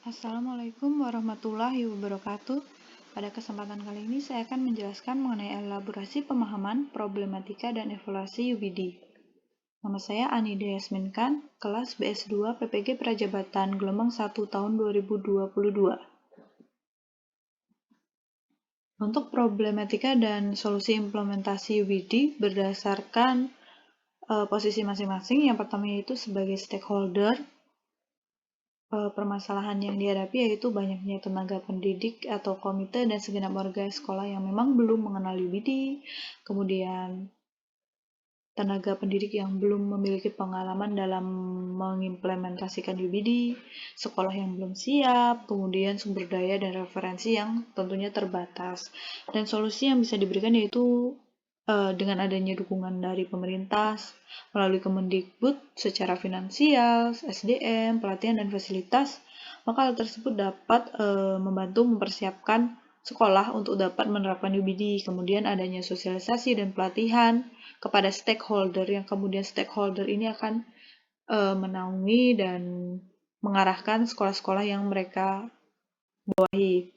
Assalamualaikum warahmatullahi wabarakatuh. Pada kesempatan kali ini saya akan menjelaskan mengenai elaborasi pemahaman, problematika, dan evaluasi UBD. Nama saya Anida Yasmin Khan, kelas BS2 PPG Prajabatan gelombang 1 tahun 2022. Untuk problematika dan solusi implementasi UBD berdasarkan posisi masing-masing. Yang pertama yaitu sebagai stakeholder. Permasalahan yang dihadapi yaitu banyaknya tenaga pendidik atau komite dan segenap warga sekolah yang memang belum mengenal UBD, kemudian tenaga pendidik yang belum memiliki pengalaman dalam mengimplementasikan UBD, sekolah yang belum siap, kemudian sumber daya dan referensi yang tentunya terbatas. Dan solusi yang bisa diberikan yaitu dengan adanya dukungan dari pemerintah melalui Kemendikbud secara finansial, SDM, pelatihan, dan fasilitas, maka hal tersebut dapat membantu mempersiapkan sekolah untuk dapat menerapkan UBD. Kemudian adanya sosialisasi dan pelatihan kepada stakeholder, yang kemudian stakeholder ini akan menaungi dan mengarahkan sekolah-sekolah yang mereka bawahi.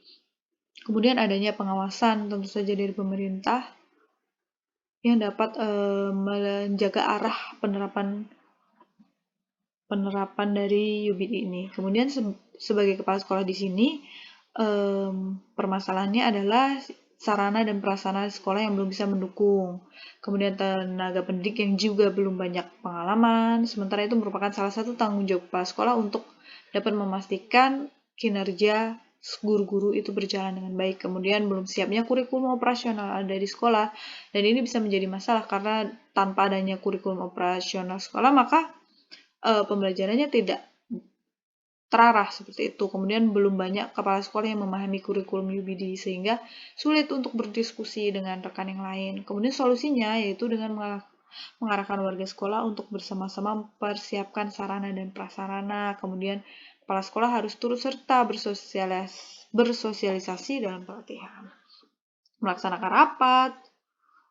Kemudian adanya pengawasan tentu saja dari pemerintah yang dapat menjaga arah penerapan dari UBD ini. Kemudian sebagai kepala sekolah di sini, permasalahannya adalah sarana dan prasarana sekolah yang belum bisa mendukung. Kemudian tenaga pendidik yang juga belum banyak pengalaman. Sementara itu merupakan salah satu tanggung jawab kepala sekolah untuk dapat memastikan kinerja guru-guru itu berjalan dengan baik. Kemudian belum siapnya kurikulum operasional ada di sekolah, dan ini bisa menjadi masalah karena tanpa adanya kurikulum operasional sekolah maka pembelajarannya tidak terarah seperti itu. Kemudian belum banyak kepala sekolah yang memahami kurikulum UBD sehingga sulit untuk berdiskusi dengan rekan yang lain. Kemudian solusinya yaitu dengan mengarahkan warga sekolah untuk bersama-sama mempersiapkan sarana dan prasarana. Kemudian kepala sekolah harus turut serta bersosialisasi dalam pelatihan, melaksanakan rapat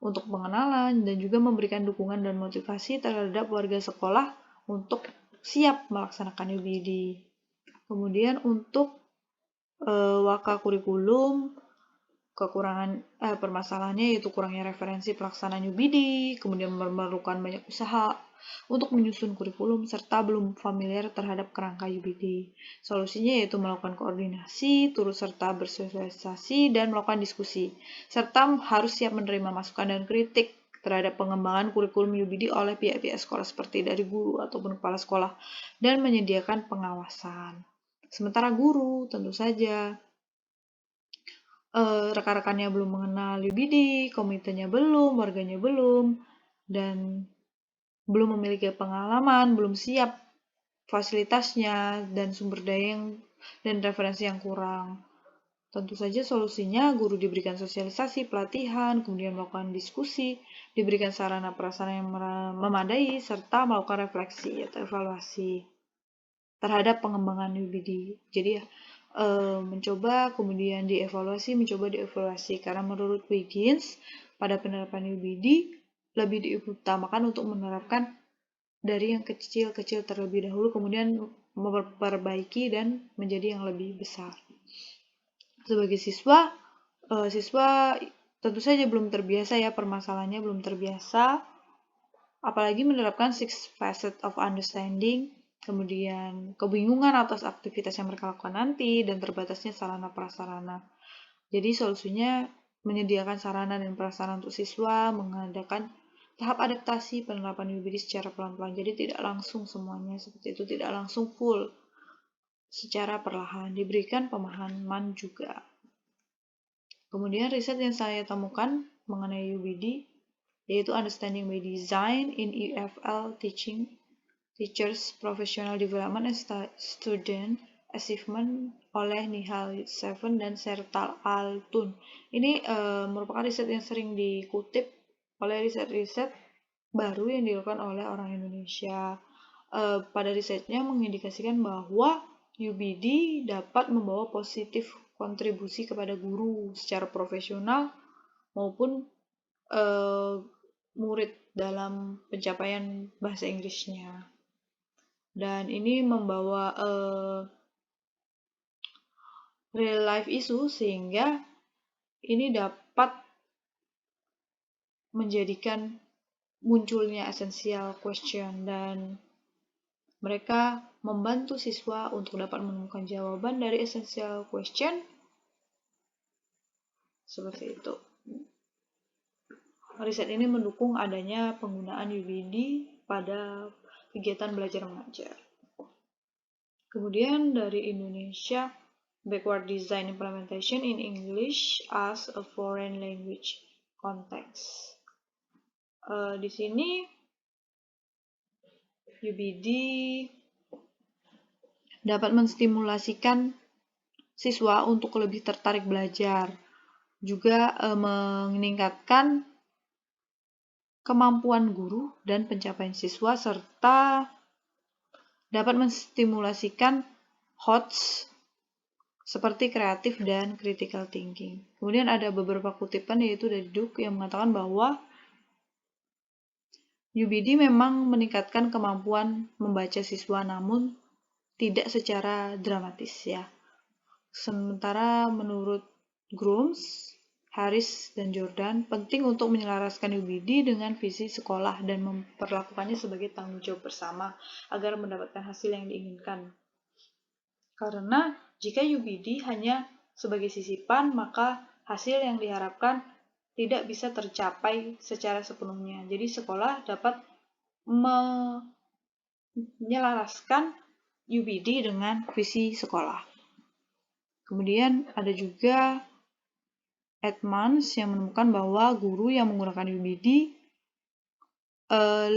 untuk pengenalan, dan juga memberikan dukungan dan motivasi terhadap warga sekolah untuk siap melaksanakan UBD. Kemudian untuk waka kurikulum, permasalahannya yaitu kurangnya referensi pelaksanaan UBD, kemudian memerlukan banyak usaha untuk menyusun kurikulum, serta belum familiar terhadap kerangka UBD. Solusinya yaitu melakukan koordinasi, turut serta bersosialisasi, dan melakukan diskusi, serta harus siap menerima masukan dan kritik terhadap pengembangan kurikulum UBD oleh pihak-pihak sekolah seperti dari guru ataupun kepala sekolah, dan menyediakan pengawasan. Sementara guru tentu saja rekan-rekannya belum mengenal UBD, komitenya belum, warganya belum, dan belum memiliki pengalaman, belum siap fasilitasnya, dan sumber daya dan referensi yang kurang. Tentu saja solusinya guru diberikan sosialisasi, pelatihan, kemudian melakukan diskusi, diberikan sarana prasarana yang memadai, serta melakukan refleksi atau evaluasi terhadap pengembangan UBD. Jadi mencoba kemudian dievaluasi, karena menurut Wiggins pada penerapan UBD lebih diutamakan untuk menerapkan dari yang kecil-kecil terlebih dahulu, kemudian memperbaiki dan menjadi yang lebih besar. Sebagai siswa tentu saja belum terbiasa ya, permasalahannya belum terbiasa, apalagi menerapkan 6 facet of understanding, kemudian kebingungan atas aktivitas yang mereka lakukan nanti, dan terbatasnya sarana prasarana. Jadi solusinya menyediakan sarana dan prasarana untuk siswa, mengadakan tahap adaptasi penerapan UBD secara pelan-pelan. Jadi tidak langsung semuanya seperti itu, tidak langsung full, secara perlahan, diberikan pemahaman juga. Kemudian riset yang saya temukan mengenai UBD yaitu Understanding by Design in EFL Teachers Professional Development and Student Achievement oleh Nihal Seven dan Sertal Altun. Ini merupakan riset yang sering dikutip oleh riset-riset baru yang dilakukan oleh orang Indonesia. Pada risetnya mengindikasikan bahwa UBD dapat membawa positif kontribusi kepada guru secara profesional maupun murid dalam pencapaian bahasa Inggrisnya. Dan ini membawa real life issue, sehingga ini dapat menjadikan munculnya essential question, dan mereka membantu siswa untuk dapat menemukan jawaban dari essential question seperti itu. Riset ini mendukung adanya penggunaan UBD pada kegiatan belajar mengajar. Kemudian dari Indonesia, Backward Design Implementation in English as a Foreign Language Context. Di sini UBD dapat menstimulasikan siswa untuk lebih tertarik belajar, juga meningkatkan kemampuan guru dan pencapaian siswa, serta dapat menstimulasikan HOTS seperti kreatif dan critical thinking. Kemudian ada beberapa kutipan yaitu dari Duke yang mengatakan bahwa UBD memang meningkatkan kemampuan membaca siswa, namun tidak secara dramatis ya. Sementara menurut Grooms, Harris, dan Jordan, penting untuk menyelaraskan UBD dengan visi sekolah dan memperlakukannya sebagai tanggung jawab bersama agar mendapatkan hasil yang diinginkan. Karena jika UBD hanya sebagai sisipan, maka hasil yang diharapkan tidak bisa tercapai secara sepenuhnya. Jadi sekolah dapat menyelaraskan UBD dengan visi sekolah. Kemudian ada juga Edmonds yang menemukan bahwa guru yang menggunakan UBD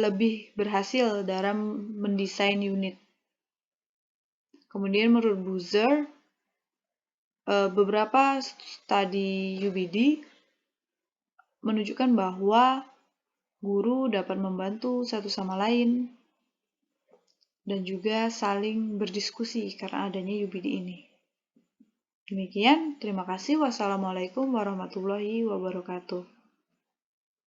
lebih berhasil dalam mendesain unit. Kemudian menurut Boozer, beberapa studi UBD menunjukkan bahwa guru dapat membantu satu sama lain dan juga saling berdiskusi karena adanya UBD ini. Demikian, terima kasih. Wassalamualaikum warahmatullahi wabarakatuh.